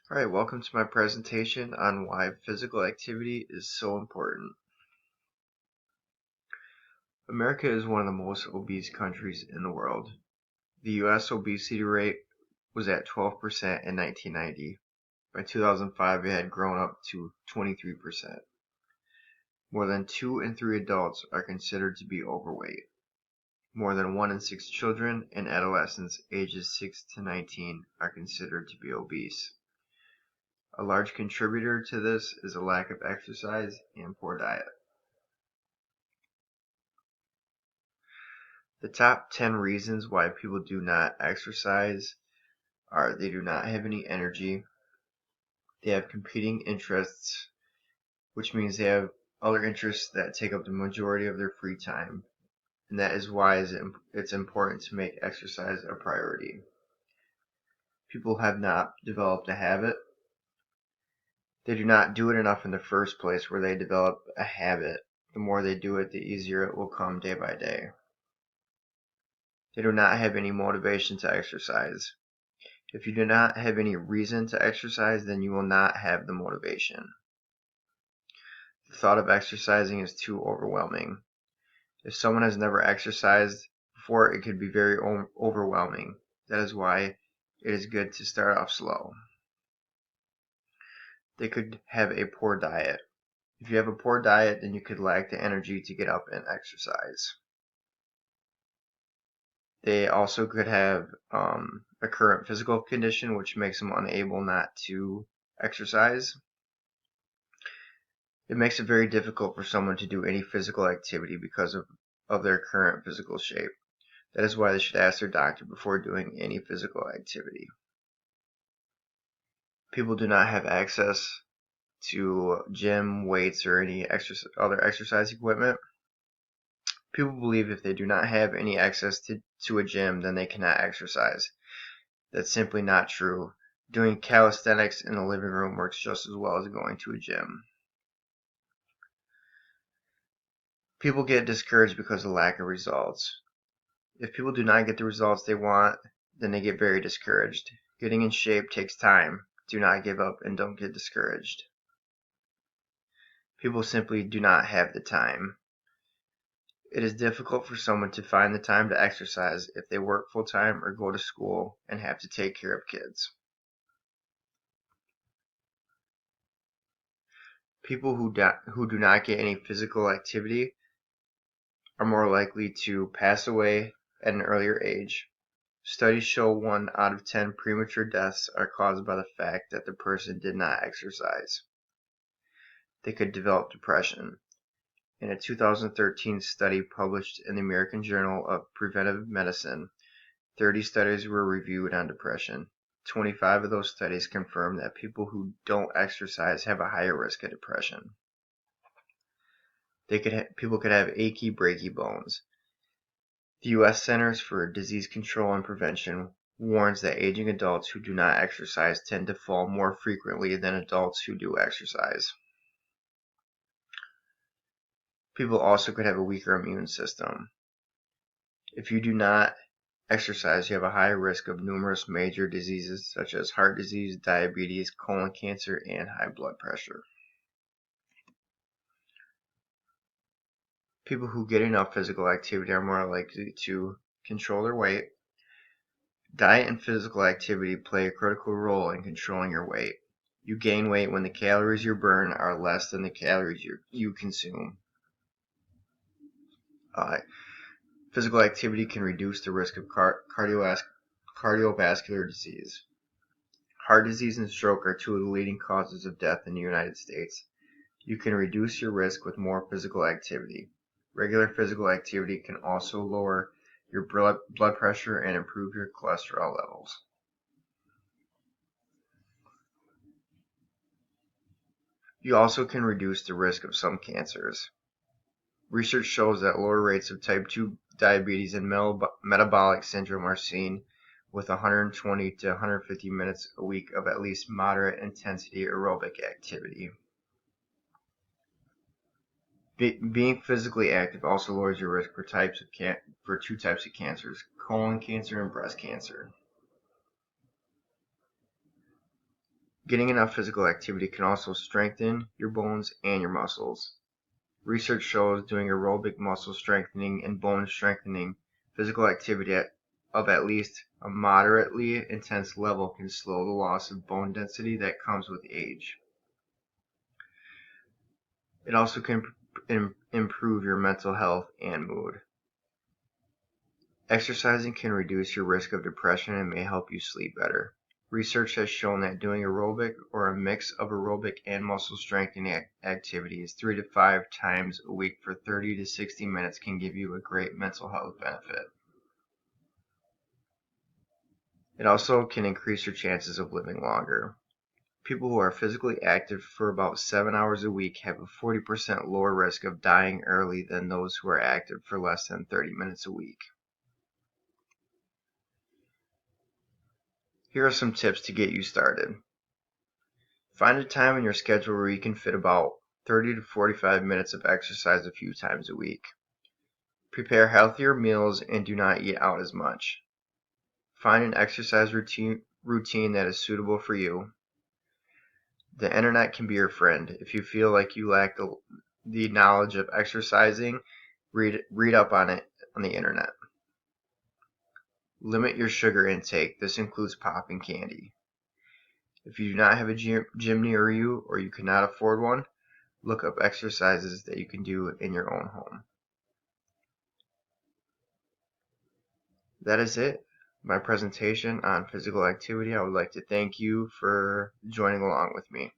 Alright, welcome to my presentation on why physical activity is so important. America is one of the most obese countries in the world. The US obesity rate was at 12% in 1990. By 2005, it had grown up to 23%. More than 2 in 3 adults are considered to be overweight. More than 1 in 6 children and adolescents ages 6 to 19 are considered to be obese. A large contributor to this is a lack of exercise and poor diet. The top 10 reasons why people do not exercise are they do not have any energy, they have competing interests, which means they have other interests that take up the majority of their free time, and that is why it's important to make exercise a priority. People have not developed a habit. They do not do it enough in the first place where they develop a habit. The more they do it, the easier it will come day by day. They do not have any motivation to exercise. If you do not have any reason to exercise, then you will not have the motivation. The thought of exercising is too overwhelming. If someone has never exercised before, it could be very overwhelming. That is why it is good to start off slow. They could have a poor diet. If you have a poor diet, then you could lack the energy to get up and exercise. They also could have a current physical condition which makes them unable not to exercise. It makes it very difficult for someone to do any physical activity because of their current physical shape. That is why they should ask their doctor before doing any physical activity. People do not have access to gym, weights, or any other exercise equipment. People believe if they do not have any access to a gym, then they cannot exercise. That's simply not true. Doing calisthenics in the living room works just as well as going to a gym. People get discouraged because of lack of results. If people do not get the results they want, then they get very discouraged. Getting in shape takes time. Do not give up and don't get discouraged. People simply do not have the time. It is difficult for someone to find the time to exercise if they work full-time or go to school and have to take care of kids. People who do not get any physical activity are more likely to pass away at an earlier age. Studies show 1 out of 10 premature deaths are caused by the fact that the person did not exercise. They could develop depression. In a 2013 study published in the American Journal of Preventive Medicine, 30 studies were reviewed on depression. 25 of those studies confirmed that people who don't exercise have a higher risk of depression. People could have achy, breaky bones. The U.S. Centers for Disease Control and Prevention warns that aging adults who do not exercise tend to fall more frequently than adults who do exercise. People also could have a weaker immune system. If you do not exercise, you have a high risk of numerous major diseases such as heart disease, diabetes, colon cancer, and high blood pressure. People who get enough physical activity are more likely to control their weight. Diet and physical activity play a critical role in controlling your weight. You gain weight when the calories you burn are less than the calories you consume. Physical activity can reduce the risk of cardiovascular disease. Heart disease and stroke are 2 of the leading causes of death in the United States. You can reduce your risk with more physical activity. Regular physical activity can also lower your blood pressure and improve your cholesterol levels. You also can reduce the risk of some cancers. Research shows that lower rates of type 2 diabetes and metabolic syndrome are seen with 120 to 150 minutes a week of at least moderate intensity aerobic activity. Being physically active also lowers your risk for 2 types of cancers, colon cancer and breast cancer. Getting enough physical activity can also strengthen your bones and your muscles. Research shows doing aerobic muscle strengthening and bone strengthening physical activity of at least a moderately intense level can slow the loss of bone density that comes with age. It also can improve your mental health and mood. Exercising can reduce your risk of depression and may help you sleep better. Research has shown that doing aerobic or a mix of aerobic and muscle strengthening activities 3 to 5 times a week for 30 to 60 minutes can give you a great mental health benefit. It also can increase your chances of living longer. People who are physically active for about 7 hours a week have a 40% lower risk of dying early than those who are active for less than 30 minutes a week. Here are some tips to get you started. Find a time in your schedule where you can fit about 30 to 45 minutes of exercise a few times a week. Prepare healthier meals and do not eat out as much. Find an exercise routine that is suitable for you. The internet can be your friend. If you feel like you lack the knowledge of exercising, read up on it on the internet. Limit your sugar intake. This includes popping candy. If you do not have a gym near you or you cannot afford one, look up exercises that you can do in your own home. That is it. My presentation on physical activity. I would like to thank you for joining along with me.